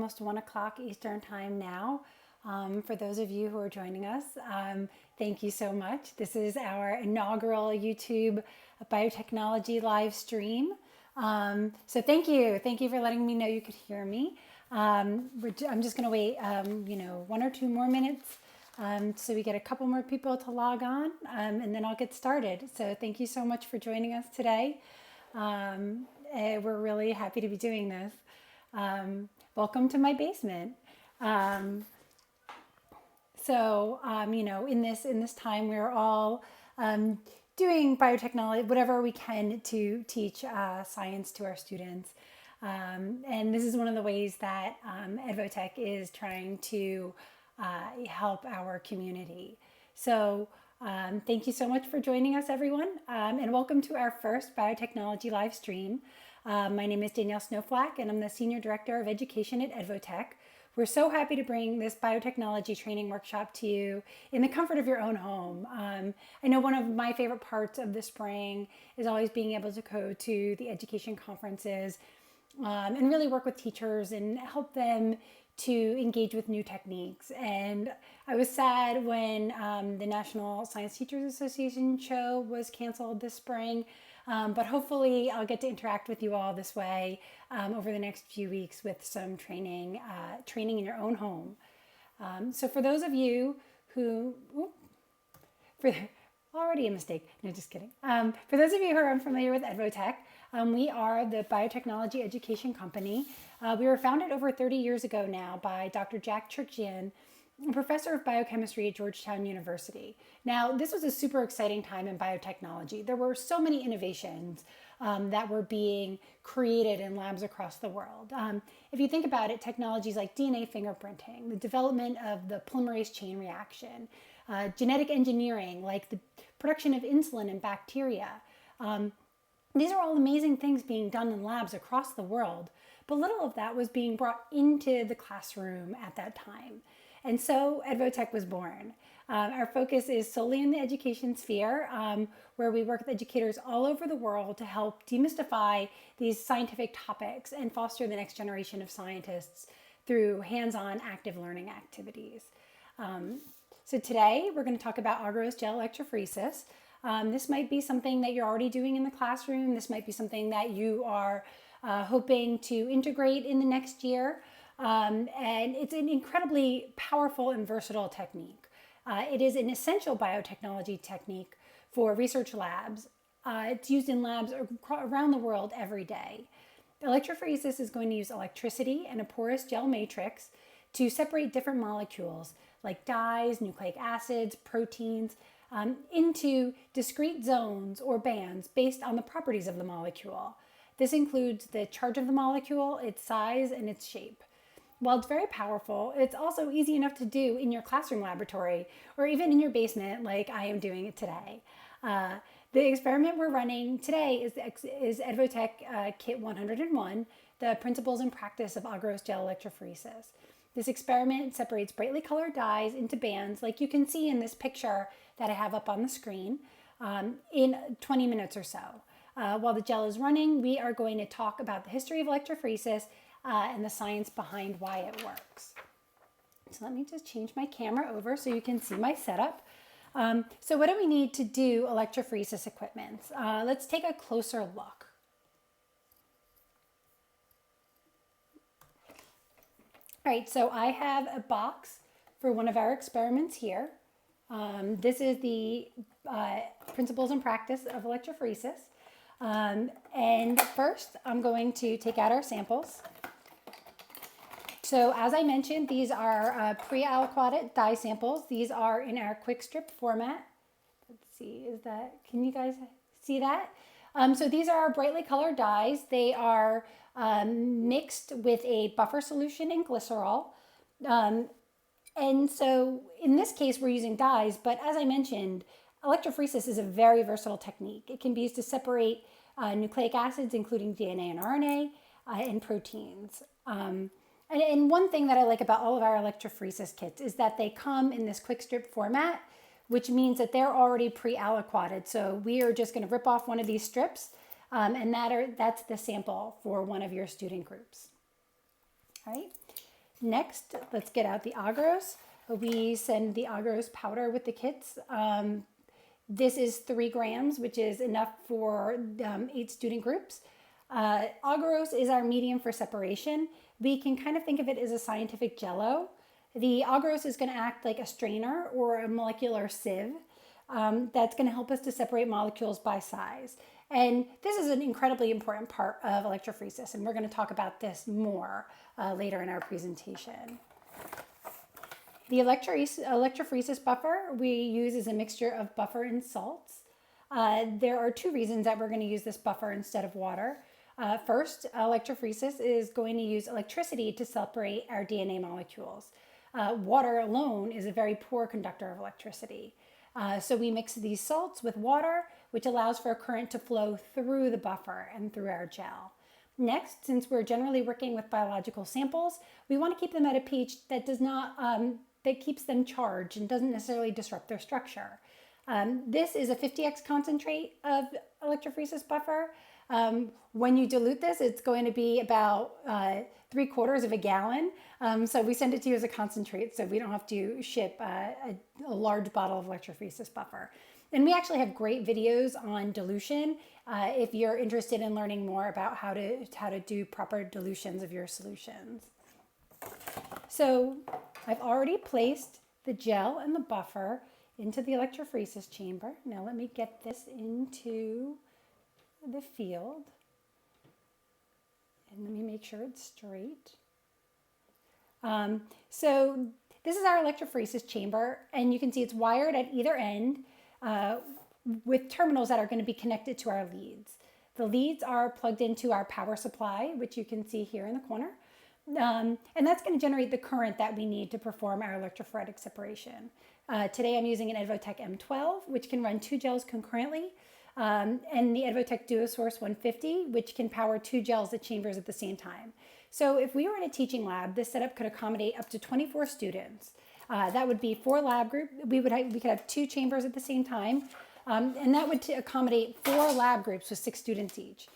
almost 1 o'clock Eastern time now. For those of you who are joining us, thank you so much. This is our inaugural YouTube Biotechnology live stream. So thank you. Thank you for letting me know you could hear me. I'm just going to wait, 1 or 2 more minutes so we get a couple more people to log on, and then I'll get started. So thank you so much for joining us today. We're really happy to be doing this. Welcome to my basement. In this time, we're all doing biotechnology, whatever we can to teach science to our students. And this is one of the ways that Edvotek is trying to help our community. So thank you so much for joining us, everyone, and welcome to our first biotechnology live stream. My name is Danielle Snowflack, and I'm the Senior Director of Education at Edvotek. We're so happy to bring this biotechnology training workshop to you in the comfort of your own home. I know one of my favorite parts of the spring is always being able to go to the education conferences and really work with teachers and help them to engage with new techniques. And I was sad when the National Science Teachers Association show was canceled this spring. But hopefully I'll get to interact with you all this way over the next few weeks with some training in your own home. So for those of you who, already a mistake, no, just kidding. For those of you who are unfamiliar with Edvotek, we are the biotechnology education company. We were founded over 30 years ago now by Dr. Jack Churchian, a professor of biochemistry at Georgetown University. Now, this was a super exciting time in biotechnology. There were so many innovations that were being created in labs across the world. If you think about it, technologies like DNA fingerprinting, the development of the polymerase chain reaction, genetic engineering, like the production of insulin in bacteria. These are all amazing things being done in labs across the world, but little of that was being brought into the classroom at that time. And so Edvotek was born. Our focus is solely in the education sphere, where we work with educators all over the world to help demystify these scientific topics and foster the next generation of scientists through hands-on active learning activities. So today we're going to talk about Agarose Gel electrophoresis. This might be something that you're already doing in the classroom. This might be something that you are hoping to integrate in the next year. And it's an incredibly powerful and versatile technique. It is an essential biotechnology technique for research labs. It's used in labs around the world every day. Electrophoresis is going to use electricity and a porous gel matrix to separate different molecules like dyes, nucleic acids, proteins, into discrete zones or bands based on the properties of the molecule. This includes the charge of the molecule, its size, and its shape. While it's very powerful, it's also easy enough to do in your classroom laboratory or even in your basement like I am doing it today. The experiment we're running today is Edvotek Kit 101, the principles and practice of Agarose Gel electrophoresis. This experiment separates brightly colored dyes into bands like you can see in this picture that I have up on the screen in 20 minutes or so. While the gel is running, we are going to talk about the history of electrophoresis and the science behind why it works. So let me just change my camera over so you can see my setup. So what do we need to do electrophoresis equipment? Let's take a closer look. All right, so I have a box for one of our experiments here. This is the principles and practice of electrophoresis. And first, I'm going to take out our samples. So as I mentioned, these are pre-aliquoted dye samples. These are in our quick strip format. Let's see, can you guys see that? So these are our brightly colored dyes. They are mixed with a buffer solution in glycerol. And so in this case, we're using dyes, but as I mentioned, electrophoresis is a very versatile technique. It can be used to separate nucleic acids, including DNA and RNA, and proteins. And one thing that I like about all of our electrophoresis kits is that they come in this quick strip format, which means that they're already pre-aliquoted. So we are just going to rip off one of these strips, and that's the sample for one of your student groups. All right. Next, let's get out the Agarose. We send the Agarose powder with the kits. This is 3 grams, which is enough for 8 student groups. Agarose is our medium for separation. We can kind of think of it as a scientific jello. The agarose is going to act like a strainer or a molecular sieve that's going to help us to separate molecules by size. And this is an incredibly important part of electrophoresis, and we're going to talk about this more later in our presentation. The electrophoresis buffer we use is a mixture of buffer and salts. There are 2 reasons that we're going to use this buffer instead of water. First, electrophoresis is going to use electricity to separate our DNA molecules. Water alone is a very poor conductor of electricity. So we mix these salts with water, which allows for a current to flow through the buffer and through our gel. Next, since we're generally working with biological samples, we want to keep them at a pH that does not, that keeps them charged and doesn't necessarily disrupt their structure. This is a 50x concentrate of electrophoresis buffer. When you dilute this, it's going to be about 3/4 of a gallon. So we send it to you as a concentrate so we don't have to ship a large bottle of electrophoresis buffer. And we actually have great videos on dilution if you're interested in learning more about how to do proper dilutions of your solutions. So I've already placed the gel and the buffer into the electrophoresis chamber. Now let me get this into the field. And let me make sure it's straight. So this is our electrophoresis chamber, and you can see it's wired at either end with terminals that are going to be connected to our leads. The leads are plugged into our power supply, which you can see here in the corner. And that's going to generate the current that we need to perform our electrophoretic separation. Today I'm using an Edvotek M12, which can run 2 gels concurrently, and the Edvotek DuoSource 150, which can power 2 gels at chambers at the same time. So if we were in a teaching lab, this setup could accommodate up to 24 students. That would be 4 lab groups. We could have 2 chambers at the same time, and that would accommodate 4 lab groups with 6 students each.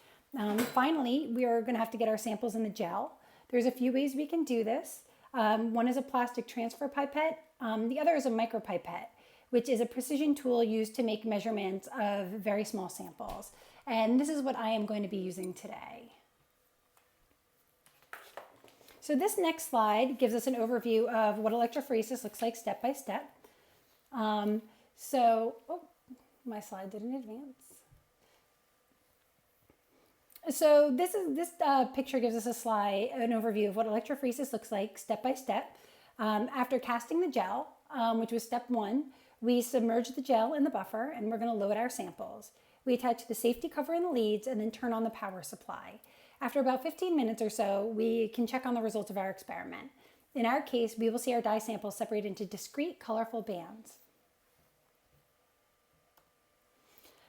Finally, we are going to have to get our samples in the gel. There's a few ways we can do this. One is a plastic transfer pipette. The other is a micropipette, which is a precision tool used to make measurements of very small samples. And this is what I am going to be using today. So this next slide gives us an overview of what electrophoresis looks like step by step. My slide didn't advance. So this picture gives us an overview of what electrophoresis looks like step by step. After casting the gel, which was step 1, we submerge the gel in the buffer and we're going to load our samples. We attach the safety cover in the leads and then turn on the power supply. After about 15 minutes or so, we can check on the results of our experiment. In our case, we will see our dye samples separate into discrete, colorful bands.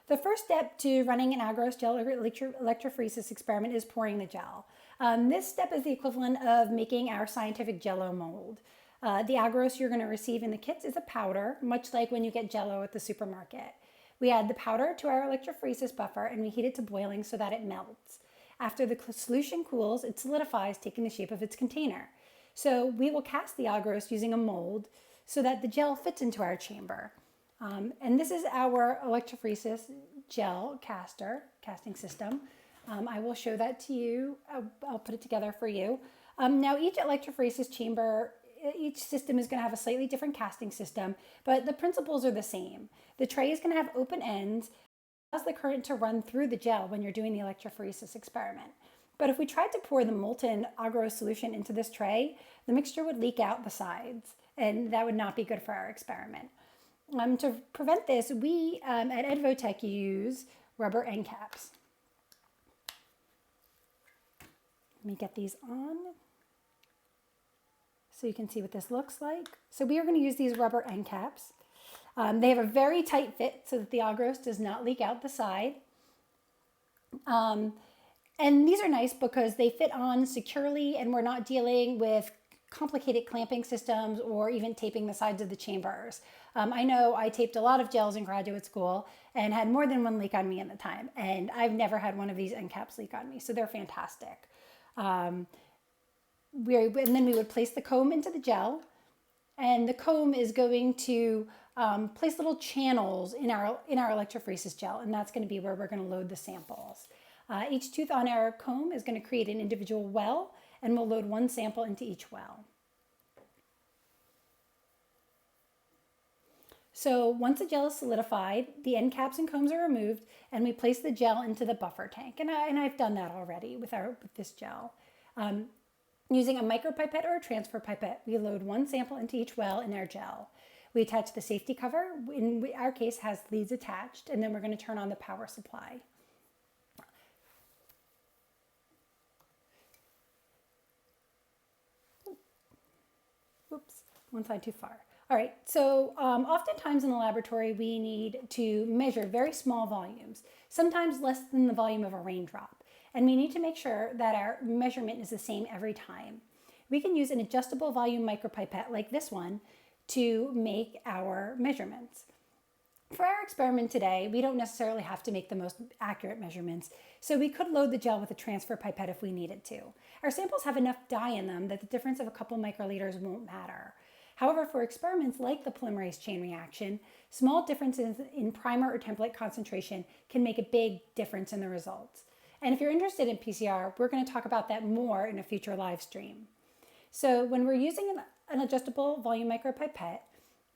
The first step to running an Agarose Gel electrophoresis experiment is pouring the gel. This step is the equivalent of making our scientific Jello mold. The Agarose you're going to receive in the kits is a powder, much like when you get Jello at the supermarket. We add the powder to our electrophoresis buffer and we heat it to boiling so that it melts. After the solution cools, it solidifies, taking the shape of its container. So we will cast the Agarose using a mold so that the gel fits into our chamber. And this is our electrophoresis gel casting system. I will show that to you. I'll put it together for you. Now each electrophoresis chamber, each system is going to have a slightly different casting system, but the principles are the same. The tray is going to have open ends, allows the current to run through the gel when you're doing the electrophoresis experiment. But if we tried to pour the molten Agarose solution into this tray, the mixture would leak out the sides, and that would not be good for our experiment. To prevent this, we at Edvotek use rubber end caps. Let me get these on so you can see what this looks like. So we are going to use these rubber end caps. They have a very tight fit so that the Agarose does not leak out the side. And these are nice because they fit on securely and we're not dealing with complicated clamping systems or even taping the sides of the chambers. I know I taped a lot of gels in graduate school and had more than one leak on me at the time, and I've never had one of these end caps leak on me, so they're fantastic. and then we would place the comb into the gel, and the comb is going to place little channels in our electrophoresis gel, and that's going to be where we're going to load the samples. Each tooth on our comb is going to create an individual well, and we'll load one sample into each well. So once the gel is solidified, the end caps and combs are removed, and we place the gel into the buffer tank. And I've done that already with this gel. Using a micropipette or a transfer pipette, we load one sample into each well in our gel. We attach the safety cover, in our case has leads attached, and then we're going to turn on the power supply. Oops, one side too far. All right, so oftentimes in the laboratory, we need to measure very small volumes, sometimes less than the volume of a raindrop. And we need to make sure that our measurement is the same every time. We can use an adjustable volume micropipette like this one to make our measurements. For our experiment today, we don't necessarily have to make the most accurate measurements, so we could load the gel with a transfer pipette if we needed to. Our samples have enough dye in them that the difference of a couple microliters won't matter. However, for experiments like the polymerase chain reaction, small differences in primer or template concentration can make a big difference in the results. And if you're interested in PCR, we're going to talk about that more in a future live stream. So when we're using an adjustable volume micropipette,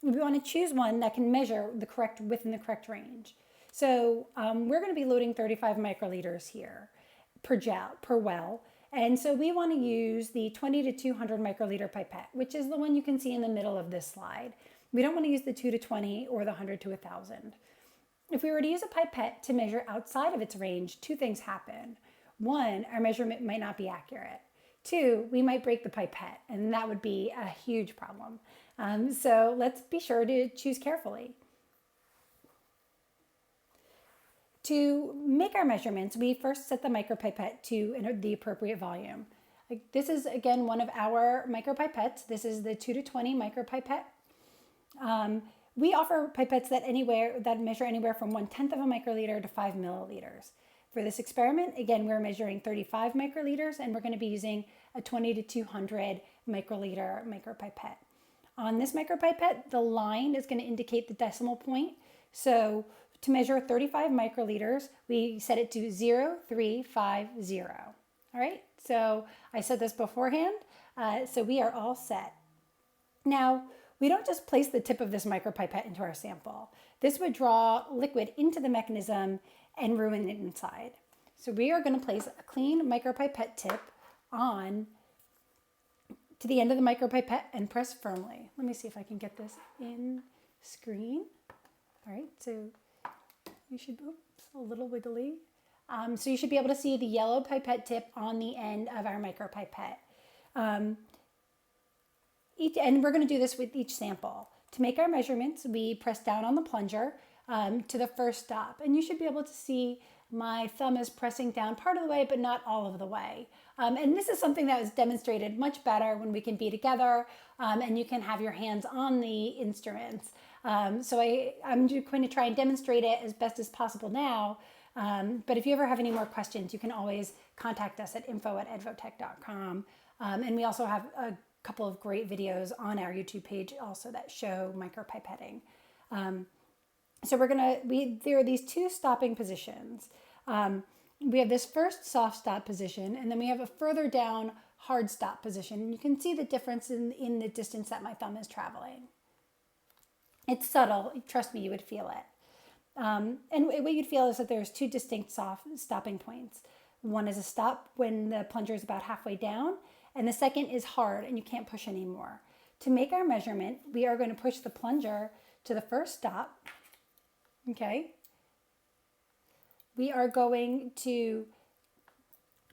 we want to choose one that can measure the correct within the correct range. So we're going to be loading 35 microliters here per well. And so we want to use the 20 to 200 microliter pipette, which is the one you can see in the middle of this slide. We don't want to use the 2 to 20 or the 100 to 1,000. If we were to use a pipette to measure outside of its range, two things happen. One, our measurement might not be accurate. Two, we might break the pipette, and that would be a huge problem. So let's be sure to choose carefully. To make our measurements, we first set the micropipette to the appropriate volume. This is, again, one of our micropipettes. This is the 2 to 20 micropipette. We offer pipettes that measure anywhere from 1/10 of a microliter to 5 milliliters. For this experiment, again, we're measuring 35 microliters, and we're going to be using a 20 to 200 microliter micropipette. On this micropipette, the line is going to indicate the decimal point. So to measure 35 microliters, we set it to 0,350. All right, so I said this beforehand, so we are all set. Now, we don't just place the tip of this micropipette into our sample. This would draw liquid into the mechanism and ruin it inside. So we are going to place a clean micropipette tip on to the end of the micropipette and press firmly. Let me see if I can get this in screen. All right, so you should, oops, a little wiggly. So you should be able to see the yellow pipette tip on the end of our micropipette. And we're going to do this with each sample. To make our measurements, we press down on the plunger to the first stop. And you should be able to see my thumb is pressing down part of the way, but not all of the way. And this is something that was demonstrated much better when we can be together and you can have your hands on the instruments. So I'm going to try and demonstrate it as best as possible now. But if you ever have any more questions, you can always contact us at info@edvotek.com. And we also have a couple of great videos on our YouTube page also that show micropipetting. So there are these two stopping positions. We have this first soft stop position, and then we have a further down hard stop position. You can see the difference in the distance that my thumb is traveling. It's subtle. Trust me, you would feel it. And what you'd feel is that there's two distinct soft stopping points. One is a stop when the plunger is about halfway down, and the second is hard and you can't push anymore. To make our measurement, we are going to push the plunger to the first stop. Okay. We are going to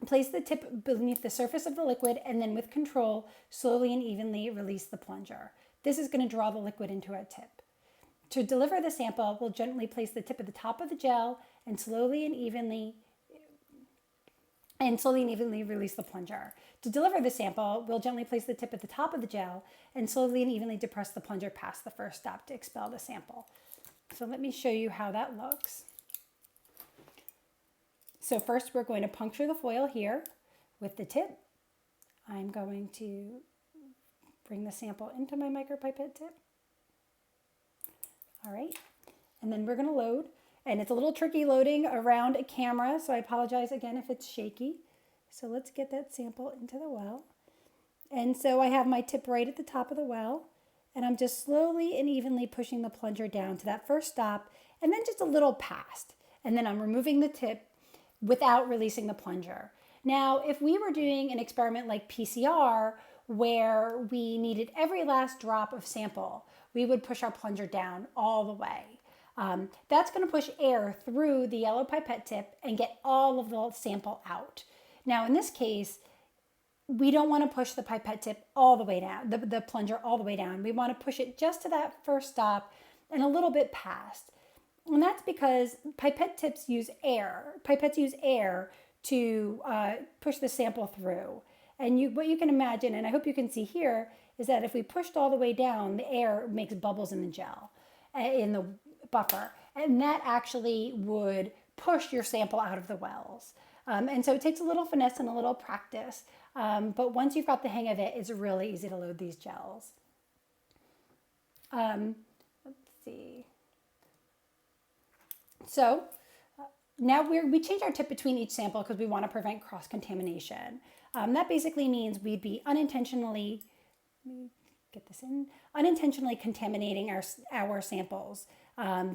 place the tip beneath the surface of the liquid and then with control, slowly and evenly release the plunger. This is going to draw the liquid into our tip. To deliver the sample, we'll gently place the tip at the top of the gel and slowly and evenly release the plunger. To deliver the sample, we'll gently place the tip at the top of the gel and slowly and evenly depress the plunger past the first stop to expel the sample. So let me show you how that looks. So first we're going to puncture the foil here with the tip. I'm going to bring the sample into my micropipette tip. All right, and then we're going to load. And it's a little tricky loading around a camera, so I apologize again if it's shaky. So let's get that sample into the well. And so I have my tip right at the top of the well, and I'm just slowly and evenly pushing the plunger down to that first stop, and then just a little past. And then I'm removing the tip without releasing the plunger. Now, if we were doing an experiment like PCR, where we needed every last drop of sample, we would push our plunger down all the way. That's going to push air through the yellow pipette tip and get all of the sample out. Now, in this case, we don't want to push the pipette tip all the way down, the plunger all the way down. We want to push it just to that first stop and a little bit past. And that's because pipette tips use air. Pipettes use air to push the sample through. And what you can imagine, and I hope you can see here, is that if we pushed all the way down, the air makes bubbles in the gel, in the buffer, and that actually would push your sample out of the wells. And so it takes a little finesse and a little practice, but once you've got the hang of it, it's really easy to load these gels. Let's see. So now we change our tip between each sample because we want to prevent cross-contamination. That basically means we'd be unintentionally contaminating our samples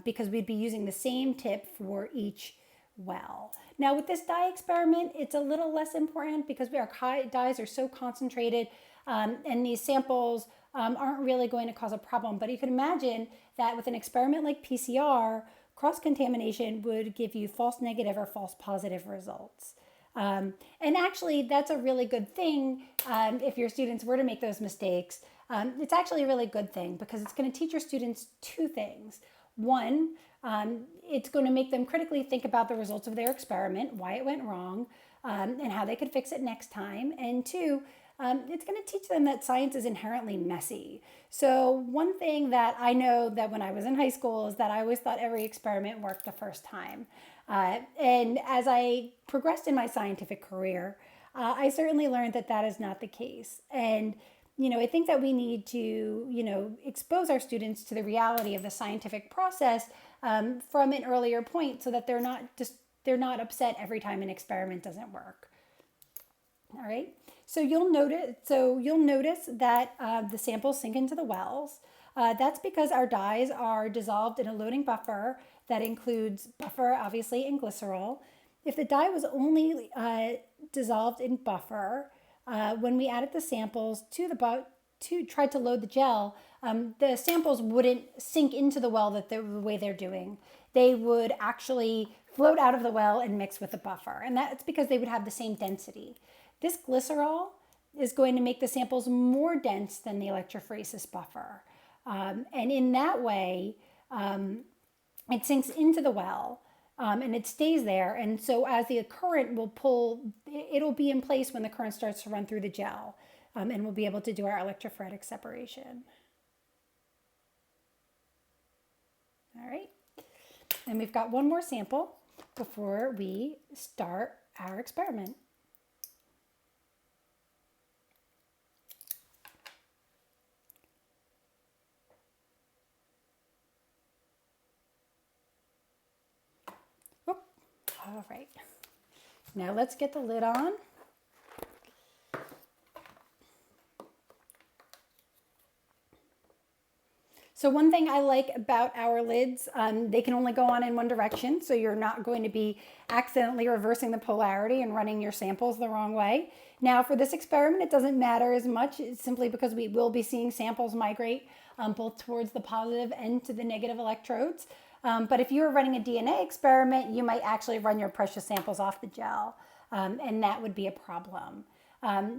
because we'd be using the same tip for each well. Now with this dye experiment, it's a little less important because our dyes are so concentrated and these samples aren't really going to cause a problem. But you can imagine that with an experiment like PCR, cross-contamination would give you false negative or false positive results. And actually, that's a really good thing if your students were to make those mistakes. It's actually a really good thing because it's going to teach your students two things. One, it's going to make them critically think about the results of their experiment, why it went wrong, and how they could fix it next time. And two, it's going to teach them that science is inherently messy. So one thing that I know that when I was in high school is that I always thought every experiment worked the first time. And as I progressed in my scientific career, I certainly learned that that is not the case. And, I think that we need to, expose our students to the reality of the scientific process from an earlier point so that they're not upset every time an experiment doesn't work. All right. So you'll notice that the samples sink into the wells. That's because our dyes are dissolved in a loading buffer that includes buffer, obviously, and glycerol. If the dye was only dissolved in buffer, when we added the samples to try to load the gel, the samples wouldn't sink into the well the way they're doing. They would actually float out of the well and mix with the buffer, and that's because they would have the same density. This glycerol is going to make the samples more dense than the electrophoresis buffer. And in that way, it sinks into the well and it stays there. And so as the current will pull, it'll be in place when the current starts to run through the gel. And we'll be able to do our electrophoretic separation. All right. And we've got one more sample before we start our experiment. All right, now let's get the lid on. So one thing I like about our lids, they can only go on in one direction, so you're not going to be accidentally reversing the polarity and running your samples the wrong way. Now for this experiment, it doesn't matter as much, it's simply because we will be seeing samples migrate both towards the positive and to the negative electrodes. But if you were running a DNA experiment, you might actually run your precious samples off the gel, and that would be a problem.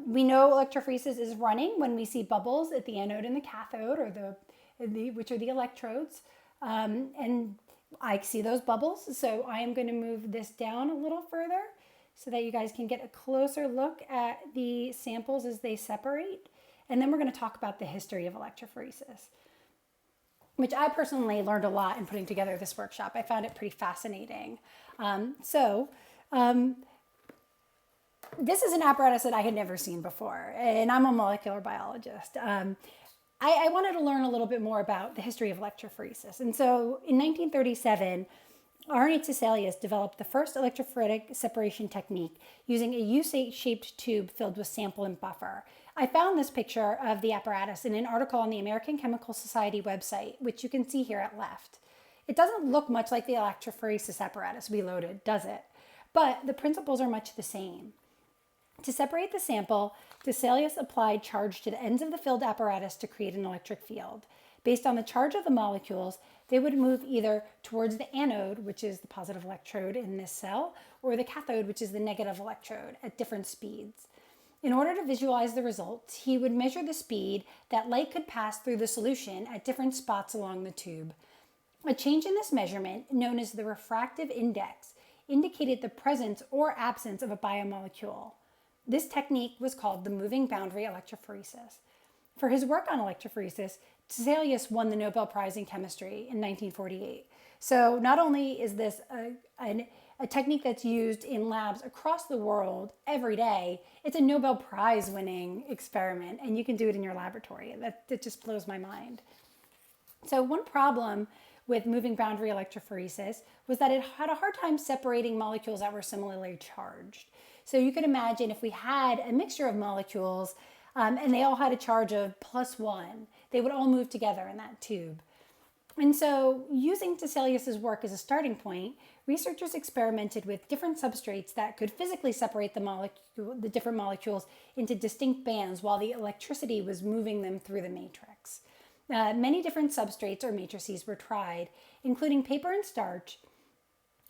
We know electrophoresis is running when we see bubbles at the anode and the cathode, or which are the electrodes, and I see those bubbles. So I am going to move this down a little further so that you guys can get a closer look at the samples as they separate. And then we're going to talk about the history of electrophoresis, which I personally learned a lot in putting together this workshop. I found it pretty fascinating. this is an apparatus that I had never seen before, and I'm a molecular biologist. I wanted to learn a little bit more about the history of electrophoresis. And so in 1937, Arne Tiselius developed the first electrophoretic separation technique using a U-shaped tube filled with sample and buffer. I found this picture of the apparatus in an article on the American Chemical Society website, which you can see here at left. It doesn't look much like the electrophoresis apparatus we loaded, does it? But the principles are much the same. To separate the sample, Tiselius applied charge to the ends of the filled apparatus to create an electric field. Based on the charge of the molecules, they would move either towards the anode, which is the positive electrode in this cell, or the cathode, which is the negative electrode, at different speeds. In order to visualize the results, he would measure the speed that light could pass through the solution at different spots along the tube. A change in this measurement, known as the refractive index, indicated the presence or absence of a biomolecule. This technique was called the moving boundary electrophoresis. For his work on electrophoresis, Tiselius won the Nobel Prize in Chemistry in 1948. So not only is this a technique that's used in labs across the world every day, it's a Nobel Prize winning experiment, and you can do it in your laboratory. That just blows my mind. So one problem with moving boundary electrophoresis was that it had a hard time separating molecules that were similarly charged. So you could imagine if we had a mixture of molecules and they all had a charge of +1, they would all move together in that tube. And so using Tiselius's work as a starting point, researchers experimented with different substrates that could physically separate the different molecules into distinct bands while the electricity was moving them through the matrix. Many different substrates or matrices were tried, including paper and starch,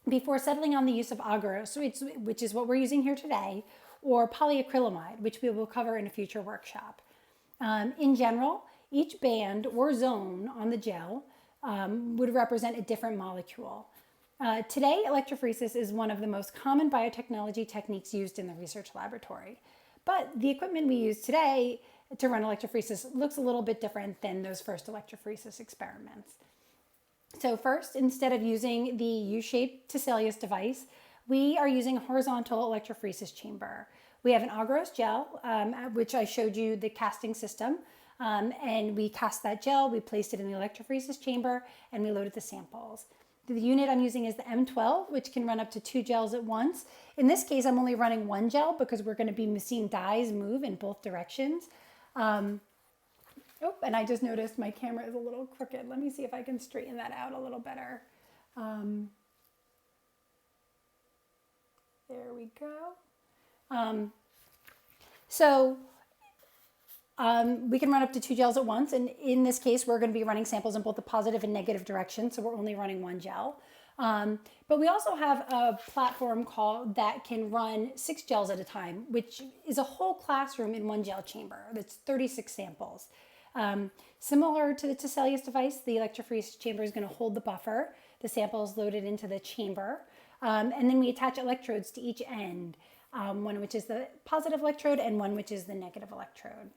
before settling on the use of agarose, which is what we're using here today, or polyacrylamide, which we will cover in a future workshop. In general, each band or zone on the gel would represent a different molecule. Today, electrophoresis is one of the most common biotechnology techniques used in the research laboratory. But the equipment we use today to run electrophoresis looks a little bit different than those first electrophoresis experiments. So first, instead of using the U-shaped Tiselius device, we are using a horizontal electrophoresis chamber. We have an Agarose Gel, which I showed you the casting system, and we cast that gel, we placed it in the electrophoresis chamber, and we loaded the samples. The unit I'm using is the M12, which can run up to 2 gels at once. In this case, I'm only running 1 gel because we're going to be seeing dyes move in both directions. And I just noticed my camera is a little crooked. Let me see if I can straighten that out a little better. There we go. We can run up to 2 gels at once. And in this case, we're going to be running samples in both the positive and negative direction. So we're only running 1 gel. But we also have a platform that can run 6 gels at a time, which is a whole classroom in 1 gel chamber. That's 36 samples. Similar to the Tiselius device, the electrophoresis chamber is going to hold the buffer. The sample is loaded into the chamber. And then we attach electrodes to each end, one which is the positive electrode and one which is the negative electrode.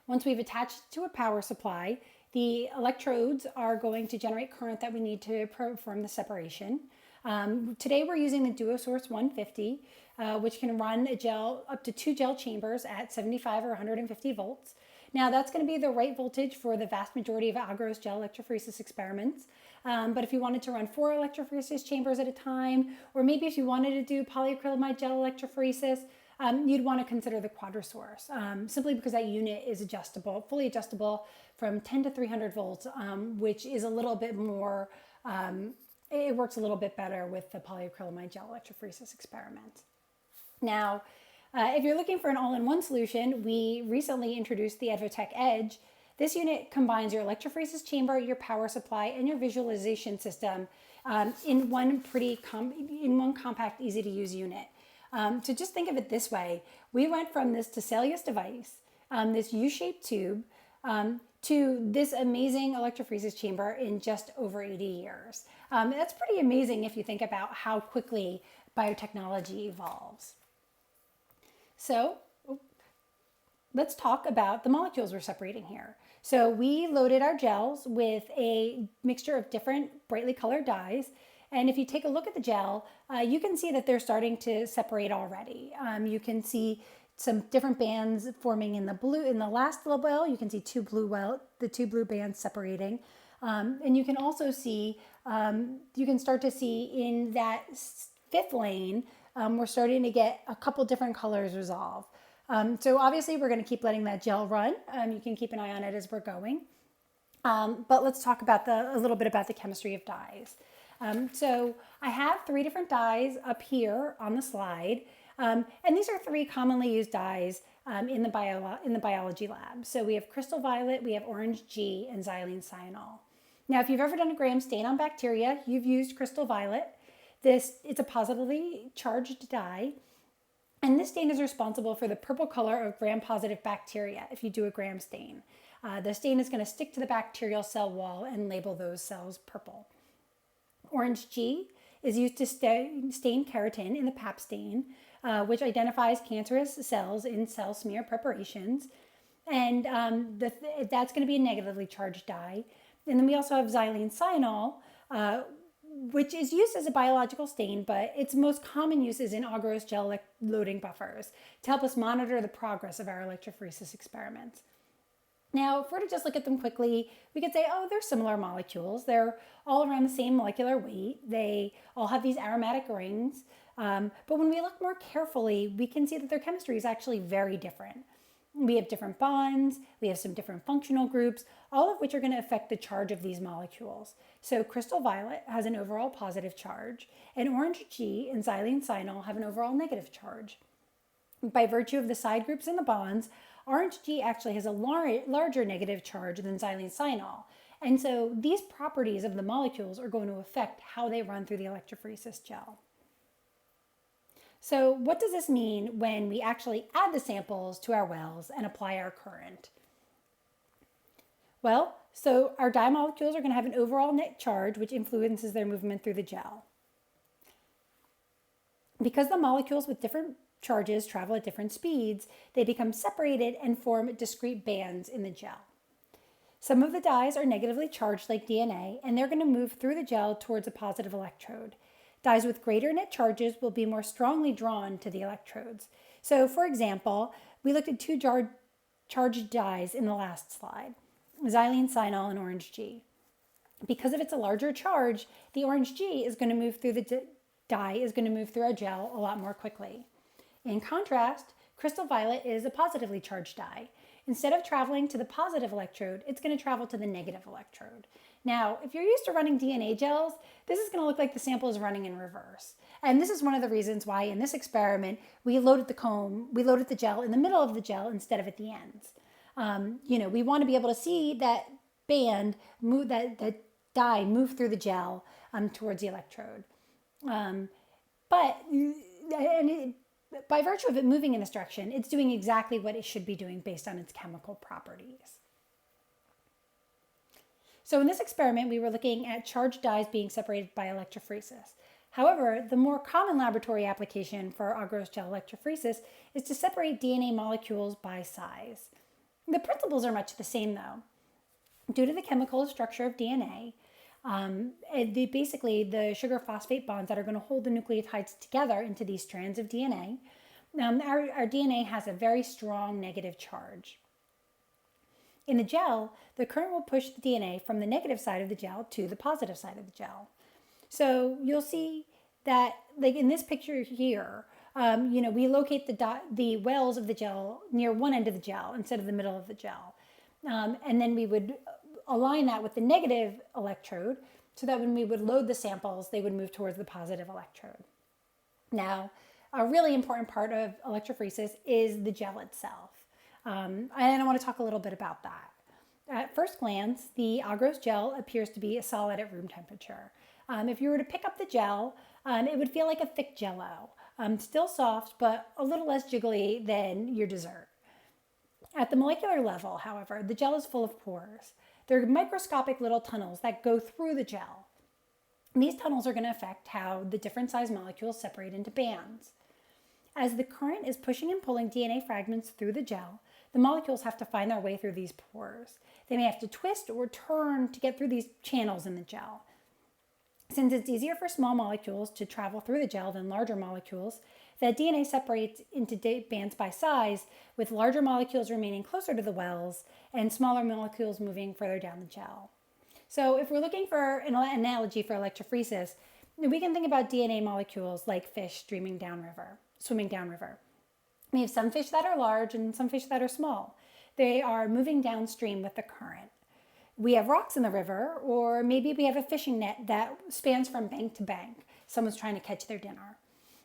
Once we've attached to a power supply, the electrodes are going to generate current that we need to perform the separation. Today we're using the DuoSource 150, which can run a gel up to 2 gel chambers at 75 or 150 volts. Now that's going to be the right voltage for the vast majority of Agarose Gel electrophoresis experiments. But if you wanted to run 4 electrophoresis chambers at a time, or maybe if you wanted to do polyacrylamide gel electrophoresis, you'd want to consider the quadrosource, simply because that unit is adjustable, fully adjustable from 10 to 300 volts, which is a little bit more, it works a little bit better with the polyacrylamide gel electrophoresis experiment. Now, if you're looking for an all-in-one solution, we recently introduced the Edvotek Edge. This unit combines your electrophoresis chamber, your power supply, and your visualization system in one compact, easy-to-use unit. So just think of it this way. We went from this Tiselius device, this U-shaped tube, to this amazing electrophoresis chamber in just over 80 years. That's pretty amazing if you think about how quickly biotechnology evolves. So let's talk about the molecules we're separating here. So we loaded our gels with a mixture of different brightly colored dyes, And if you take a look at the gel, you can see that they're starting to separate already. You can see some different bands forming in the blue. In the last little well, you can see the two blue bands separating. And you can also see, you can start to see in that fifth lane, we're starting to get a couple different colors resolve. So obviously we're going to keep letting that gel run. You can keep an eye on it as we're going. But let's talk about a little bit about the chemistry of dyes. So I have 3 different dyes up here on the slide. And these are 3 commonly used dyes in the biology lab. So we have crystal violet, we have orange G, and xylene cyanol. Now, if you've ever done a gram stain on bacteria, you've used crystal violet. It's a positively charged dye. And this stain is responsible for the purple color of gram-positive bacteria if you do a gram stain. The stain is going to stick to the bacterial cell wall and label those cells purple. Orange G is used to stain keratin in the pap stain, which identifies cancerous cells in cell smear preparations. And that's going to be a negatively charged dye. And then we also have xylene cyanol, which is used as a biological stain, but its most common use is in Agarose Gel loading buffers to help us monitor the progress of our electrophoresis experiments. Now, if we're to just look at them quickly, we could say, oh, they're similar molecules. They're all around the same molecular weight. They all have these aromatic rings. But when we look more carefully, we can see that their chemistry is actually very different. We have different bonds, we have some different functional groups, all of which are going to affect the charge of these molecules. So crystal violet has an overall positive charge, and orange G and xylene cyanol have an overall negative charge. By virtue of the side groups and the bonds, orange G actually has a larger negative charge than xylene cyanol. And so these properties of the molecules are going to affect how they run through the electrophoresis gel. So what does this mean when we actually add the samples to our wells and apply our current? Well, so our dye molecules are going to have an overall net charge, which influences their movement through the gel. Because the molecules with different charges travel at different speeds, they become separated and form discrete bands in the gel. Some of the dyes are negatively charged like DNA, and they're going to move through the gel towards a positive electrode. Dyes with greater net charges will be more strongly drawn to the electrodes. So for example, we looked at 2 charged dyes in the last slide, xylene cyanol and orange G. Because of its a larger charge, the orange G is going to move through the dye is going to move through our gel a lot more quickly. In contrast, crystal violet is a positively charged dye. Instead of traveling to the positive electrode, it's going to travel to the negative electrode. Now, if you're used to running DNA gels, this is going to look like the sample is running in reverse. And this is one of the reasons why in this experiment, we loaded the gel in the middle of the gel instead of at the ends. We want to be able to see that band move, that dye move through the gel towards the electrode. By virtue of it moving in this direction, it's doing exactly what it should be doing based on its chemical properties. So in this experiment, we were looking at charged dyes being separated by electrophoresis. However, the more common laboratory application for Agarose Gel electrophoresis is to separate DNA molecules by size. The principles are much the same though. Due to the chemical structure of DNA, basically the sugar phosphate bonds that are going to hold the nucleotides together into these strands of DNA, our DNA has a very strong negative charge. In the gel, the current will push the DNA from the negative side of the gel to the positive side of the gel. So you'll see that, like in this picture here, we locate the wells of the gel near one end of the gel instead of the middle of the gel. And then we would align that with the negative electrode so that when we would load the samples, they would move towards the positive electrode. Now, a really important part of electrophoresis is the gel itself. And I want to talk a little bit about that. At first glance, the Agarose gel appears to be a solid at room temperature. If you were to pick up the gel, it would feel like a thick jello, still soft, but a little less jiggly than your dessert. At the molecular level, however, the gel is full of pores. They're microscopic little tunnels that go through the gel. These tunnels are going to affect how the different size molecules separate into bands. As the current is pushing and pulling DNA fragments through the gel, the molecules have to find their way through these pores. They may have to twist or turn to get through these channels in the gel. Since it's easier for small molecules to travel through the gel than larger molecules, the DNA separates into bands by size, with larger molecules remaining closer to the wells and smaller molecules moving further down the gel. So if we're looking for an analogy for electrophoresis, we can think about DNA molecules like fish swimming downriver. We have some fish that are large and some fish that are small. They are moving downstream with the current. We have rocks in the river, or maybe we have a fishing net that spans from bank to bank. Someone's trying to catch their dinner.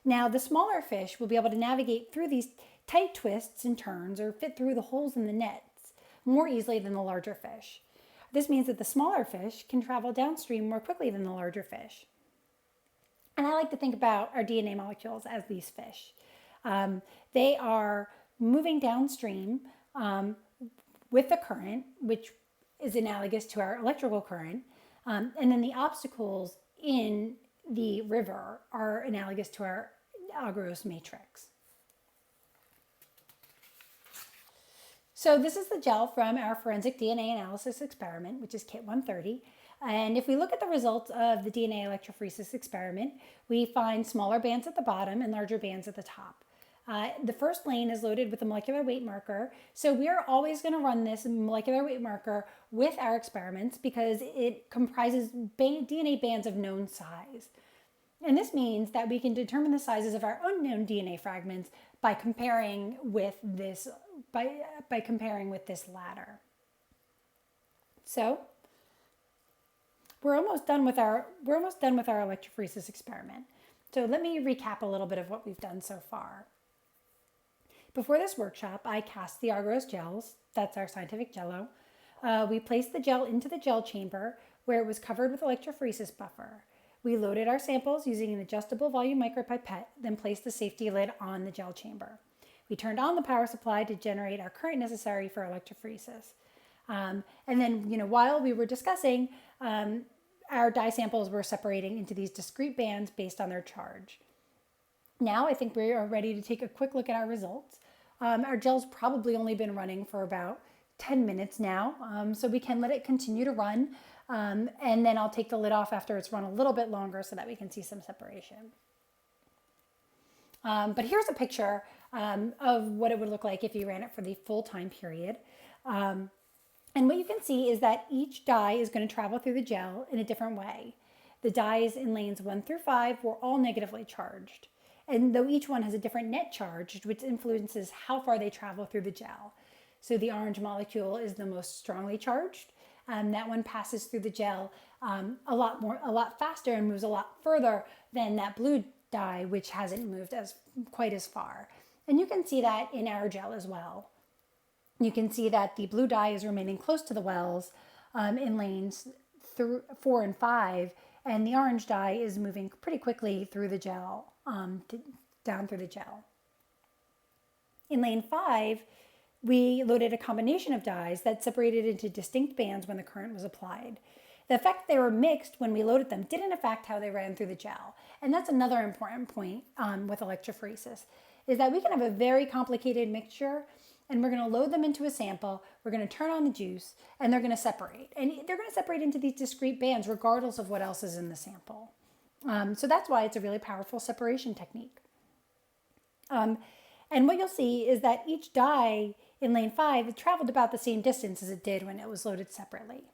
Now, the smaller fish will be able to navigate through these tight twists and turns or fit through the holes in the nets more easily than the larger fish. This means that the smaller fish can travel downstream more quickly than the larger fish. And I like to think about our DNA molecules as these fish. They are moving downstream with the current, which is analogous to our electrical current. And then the obstacles in the river are analogous to our agarose matrix. So this is the gel from our forensic DNA analysis experiment, which is Kit 130. And if we look at the results of the DNA electrophoresis experiment, we find smaller bands at the bottom and larger bands at the top. The first lane is loaded with a molecular weight marker. So we are always going to run this molecular weight marker with our experiments because it comprises DNA bands of known size. And this means that we can determine the sizes of our unknown DNA fragments by comparing with this ladder. So we're almost done with our electrophoresis experiment. So let me recap a little bit of what we've done so far. Before this workshop, I cast the Agarose gels. That's our scientific jello. We placed the gel into the gel chamber where it was covered with electrophoresis buffer. We loaded our samples using an adjustable volume micropipette, then placed the safety lid on the gel chamber. We turned on the power supply to generate our current necessary for electrophoresis. And then, while we were discussing, our dye samples were separating into these discrete bands based on their charge. Now I think we are ready to take a quick look at our results. Our gel's probably only been running for about 10 minutes now, so we can let it continue to run. And then I'll take the lid off after it's run a little bit longer so that we can see some separation. But here's a picture of what it would look like if you ran it for the full time period. And what you can see is that each dye is going to travel through the gel in a different way. The dyes in lanes 1 through 5 were all negatively charged. And though each one has a different net charge, which influences how far they travel through the gel. So the orange molecule is the most strongly charged. That one passes through the gel a lot faster and moves a lot further than that blue dye, which hasn't moved quite as far. And you can see that in our gel as well. You can see that the blue dye is remaining close to the wells in lanes 4 and 5, and the orange dye is moving pretty quickly through the gel, down through the gel. In lane 5, we loaded a combination of dyes that separated into distinct bands when the current was applied. The fact they were mixed when we loaded them didn't affect how they ran through the gel. And that's another important point with electrophoresis, is that we can have a very complicated mixture and we're going to load them into a sample, we're going to turn on the juice, and they're going to separate. And they're going to separate into these discrete bands regardless of what else is in the sample. So that's why it's a really powerful separation technique. And what you'll see is that each dye in lane 5 traveled about the same distance as it did when it was loaded separately.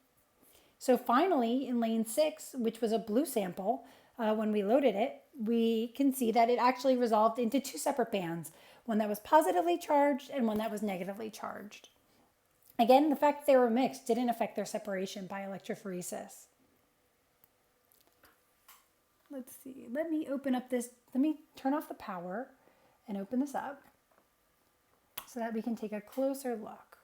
So finally, in lane 6, which was a blue sample, when we loaded it, we can see that it actually resolved into 2 separate bands, one that was positively charged and one that was negatively charged. Again, the fact they were mixed didn't affect their separation by electrophoresis. Let's see, let me turn off the power and open this up so that we can take a closer look.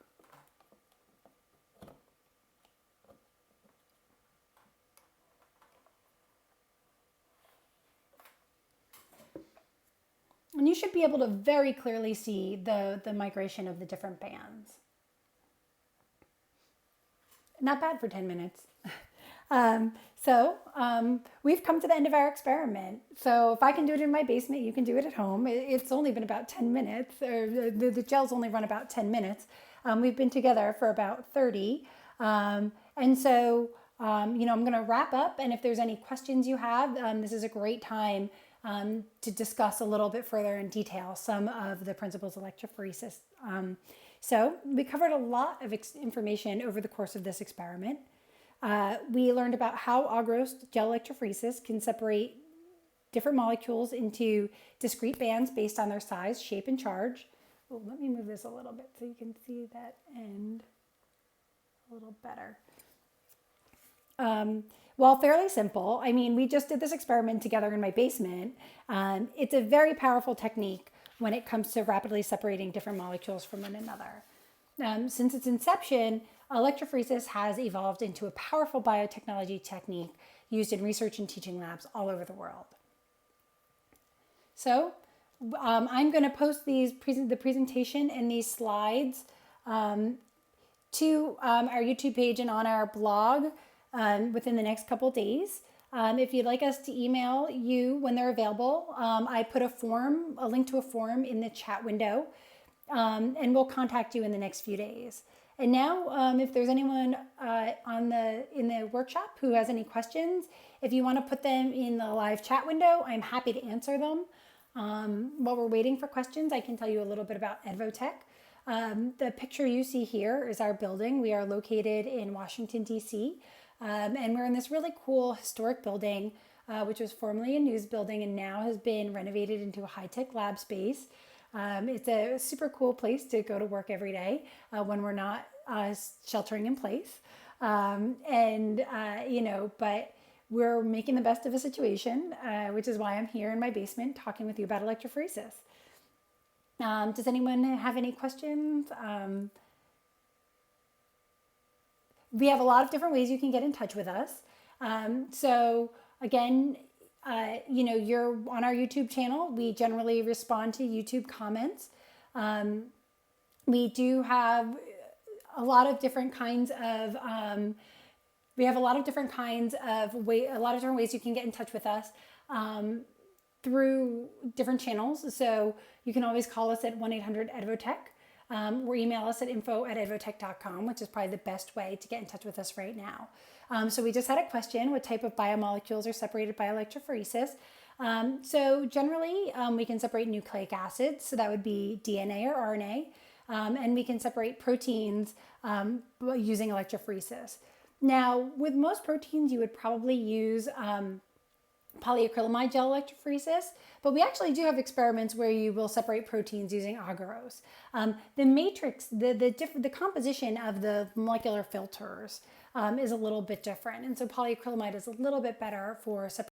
And you should be able to very clearly see the migration of the different bands. Not bad for 10 minutes. We've come to the end of our experiment. So if I can do it in my basement, you can do it at home. It's only been about 10 minutes, or the gel's only run about 10 minutes. We've been together for about 30. I'm going to wrap up, and if there's any questions you have, this is a great time to discuss a little bit further in detail some of the principles of electrophoresis. So we covered a lot of information over the course of this experiment. We learned about how agarose gel electrophoresis can separate different molecules into discrete bands based on their size, shape, and charge. Oh, let me move this a little bit so you can see that end a little better. While fairly simple, I mean, we just did this experiment together in my basement. It's a very powerful technique when it comes to rapidly separating different molecules from one another. Since its inception, electrophoresis has evolved into a powerful biotechnology technique used in research and teaching labs all over the world. So I'm going to post the presentation and these slides to our YouTube page and on our blog within the next couple days. If you'd like us to email you when they're available, I put a link to a form in the chat window, and we'll contact you in the next few days. And now, if there's anyone in the workshop who has any questions, if you want to put them in the live chat window, I'm happy to answer them. While we're waiting for questions, I can tell you a little bit about Edvotek. The picture you see here is our building. We are located in Washington, D.C., and we're in this really cool historic building, which was formerly a news building and now has been renovated into a high-tech lab space. It's a super cool place to go to work every day when we're not sheltering in place. But we're making the best of a situation, which is why I'm here in my basement talking with you about electrophoresis. Does anyone have any questions? We have a lot of different ways you can get in touch with us. So again, you're on our YouTube channel. We generally respond to YouTube comments. We do have a lot of different kinds of different ways you can get in touch with us through different channels. So you can always call us at 1-800-EDVOTEC or email us at info@edvotek.com, which is probably the best way to get in touch with us right now. So we just had a question: what type of biomolecules are separated by electrophoresis? So generally, we can separate nucleic acids, so that would be DNA or RNA, and we can separate proteins using electrophoresis. Now, with most proteins, you would probably use polyacrylamide gel electrophoresis, but we actually do have experiments where you will separate proteins using agarose. The matrix, the composition of the molecular filters is a little bit different, and so polyacrylamide is a little bit better for separating